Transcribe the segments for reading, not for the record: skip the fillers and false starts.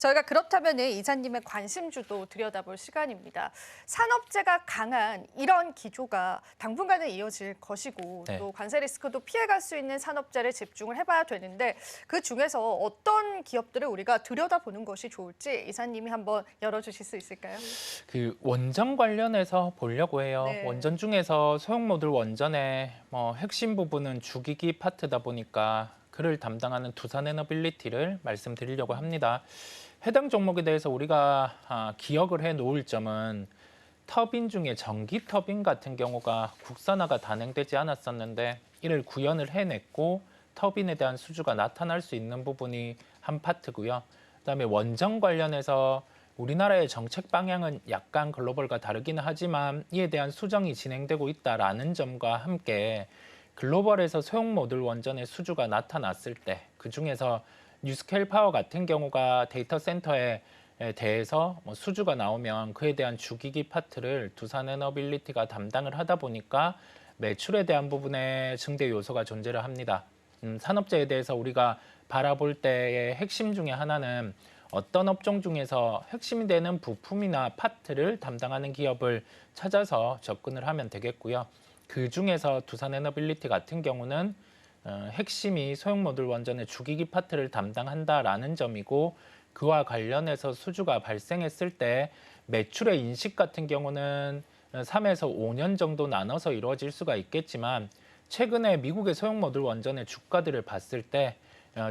저희가 그렇다면 이사님의 관심주도 들여다볼 시간입니다. 산업재가 강한 이런 기조가 당분간은 이어질 것이고 네. 또 관세 리스크도 피해갈 수 있는 산업재를 집중을 해봐야 되는데 그 중에서 어떤 기업들을 우리가 들여다보는 것이 좋을지 이사님이 한번 열어주실 수 있을까요? 그 원전 관련해서 보려고 해요. 네. 원전 중에서 소형 모듈 원전의 핵심 부분은 주기기 파트다 보니까 그를 담당하는 두산에너빌리티를 말씀드리려고 합니다. 해당 종목에 대해서 우리가 기억을 해 놓을 점은 터빈 중에 전기 터빈 같은 경우가 국산화가 단행되지 않았었는데 이를 구현을 해냈고 터빈에 대한 수주가 나타날 수 있는 부분이 한 파트고요. 그다음에 원전 관련해서 우리나라의 정책 방향은 약간 글로벌과 다르기는 하지만 이에 대한 수정이 진행되고 있다라는 점과 함께 글로벌에서 소형 모듈 원전의 수주가 나타났을 때 그중에서 뉴스케일 파워 같은 경우가 데이터 센터에 대해서 수주가 나오면 그에 대한 주기기 파트를 두산에너빌리티가 담당을 하다 보니까 매출에 대한 부분에 증대 요소가 존재를 합니다. 산업재에 대해서 우리가 바라볼 때의 핵심 중에 하나는 어떤 업종 중에서 핵심이 되는 부품이나 파트를 담당하는 기업을 찾아서 접근을 하면 되겠고요. 그 중에서 두산에너빌리티 같은 경우는 핵심이 소형 모듈 원전의 주기기 파트를 담당한다라는 점이고 그와 관련해서 수주가 발생했을 때 매출의 인식 같은 경우는 3에서 5년 정도 나눠서 이루어질 수가 있겠지만 최근에 미국의 소형 모듈 원전의 주가들을 봤을 때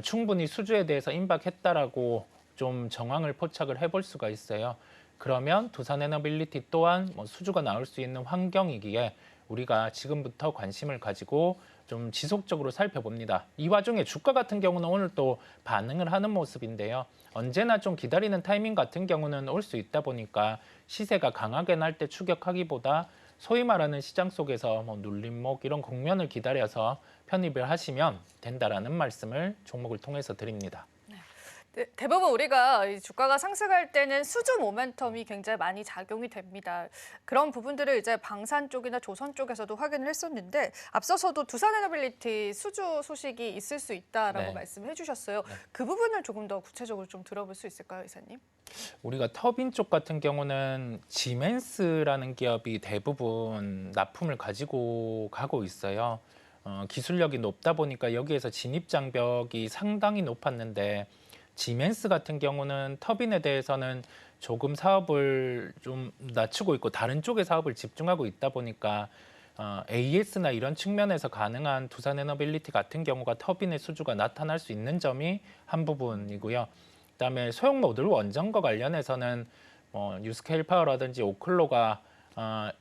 충분히 수주에 대해서 임박했다라고 좀 정황을 포착을 해볼 수가 있어요. 그러면 두산에너빌리티 또한 수주가 나올 수 있는 환경이기에 우리가 지금부터 관심을 가지고 좀 지속적으로 살펴봅니다. 이 와중에 주가 같은 경우는 오늘 또 반응을 하는 모습인데요. 언제나 좀 기다리는 타이밍 같은 경우는 올 수 있다 보니까 시세가 강하게 날 때 추격하기보다 소위 말하는 시장 속에서 눌림목 이런 국면을 기다려서 편입을 하시면 된다라는 말씀을 종목을 통해서 드립니다. 대부분 우리가 이 주가가 상승할 때는 수주 모멘텀이 굉장히 많이 작용이 됩니다. 그런 부분들을 이제 방산 쪽이나 조선 쪽에서도 확인을 했었는데 앞서서도 두산에너빌리티 수주 소식이 있을 수 있다라고 네. 말씀해 주셨어요. 네. 그 부분을 조금 더 구체적으로 좀 들어볼 수 있을까요, 이사님? 우리가 터빈 쪽 같은 경우는 지멘스라는 기업이 대부분 납품을 가지고 가고 있어요. 기술력이 높다 보니까 여기에서 진입 장벽이 상당히 높았는데 지멘스 같은 경우는 터빈에 대해서는 조금 사업을 좀 낮추고 있고 다른 쪽에 사업을 집중하고 있다 보니까 AS나 이런 측면에서 가능한 두산에너빌리티 같은 경우가 터빈의 수주가 나타날 수 있는 점이 한 부분이고요. 그다음에 소형 모듈 원전과 관련해서는 뉴스케일 파워라든지 오클로가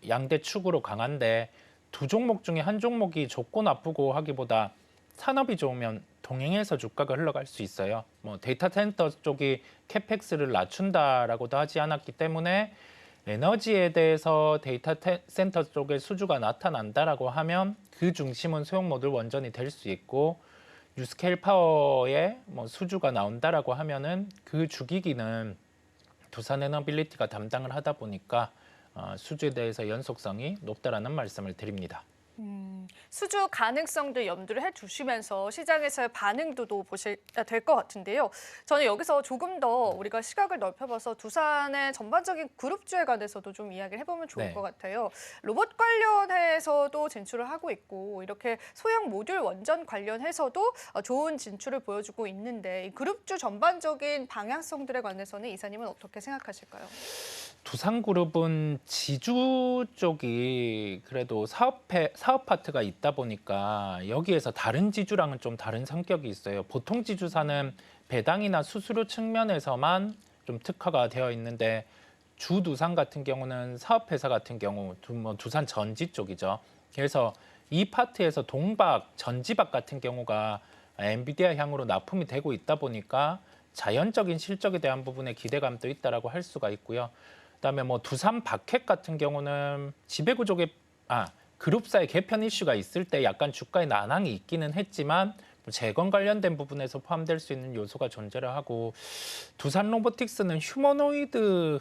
양대 축으로 강한데 두 종목 중에 한 종목이 좋고 나쁘고 하기보다 산업이 좋으면 동행해서 주가가 흘러갈 수 있어요. 데이터 센터 쪽이 캐펙스를 낮춘다라고도 하지 않았기 때문에 에너지에 대해서 데이터 센터 쪽에 수주가 나타난다라고 하면 그 중심은 소형 모듈 원전이 될 수 있고 뉴스케일 파워에 수주가 나온다라고 하면은 그 주기기는 두산에너빌리티가 담당을 하다 보니까 수주에 대해서 연속성이 높다라는 말씀을 드립니다. 수주 가능성도 염두를 해두시면서 시장에서의 반응도도 보셔야 될 것 같은데요. 저는 여기서 조금 더 우리가 시각을 넓혀봐서 두산의 전반적인 그룹주에 관해서도 좀 이야기를 해보면 좋을 네. 것 같아요. 로봇 관련해서도 진출을 하고 있고 이렇게 소형 모듈 원전 관련해서도 좋은 진출을 보여주고 있는데 이 그룹주 전반적인 방향성들에 관해서는 이사님은 어떻게 생각하실까요? 두산그룹은 지주 쪽이 그래도 사업 파트가 있다 보니까 여기에서 다른 지주랑은 좀 다른 성격이 있어요. 보통 지주사는 배당이나 수수료 측면에서만 좀 특화가 되어 있는데 주두산 같은 경우는 사업회사 같은 경우 두산 전지 쪽이죠. 그래서 이 파트에서 동박, 전지박 같은 경우가 엔비디아 향으로 납품이 되고 있다 보니까 자연적인 실적에 대한 부분에 기대감도 있다라고 할 수가 있고요. 그다음에 두산 바켓 같은 경우는 지배구조개 그룹사의 개편 이슈가 있을 때 약간 주가에 난항이 있기는 했지만 재건 관련된 부분에서 포함될 수 있는 요소가 존재를 하고 두산 로보틱스는 휴머노이드라는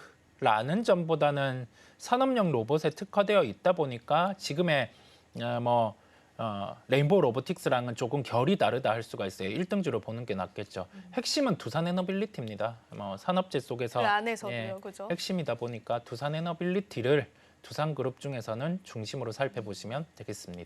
점보다는 산업용 로봇에 특화되어 있다 보니까 지금의 레인보우 로보틱스랑은 조금 결이 다르다 할 수가 있어요. 1등주로 보는 게 낫겠죠. 핵심은 두산에너빌리티입니다. 산업재 속에서 그 안에서도요, 그죠? 핵심이다 보니까 두산에너빌리티를 두산그룹 중에서는 중심으로 살펴보시면 되겠습니다.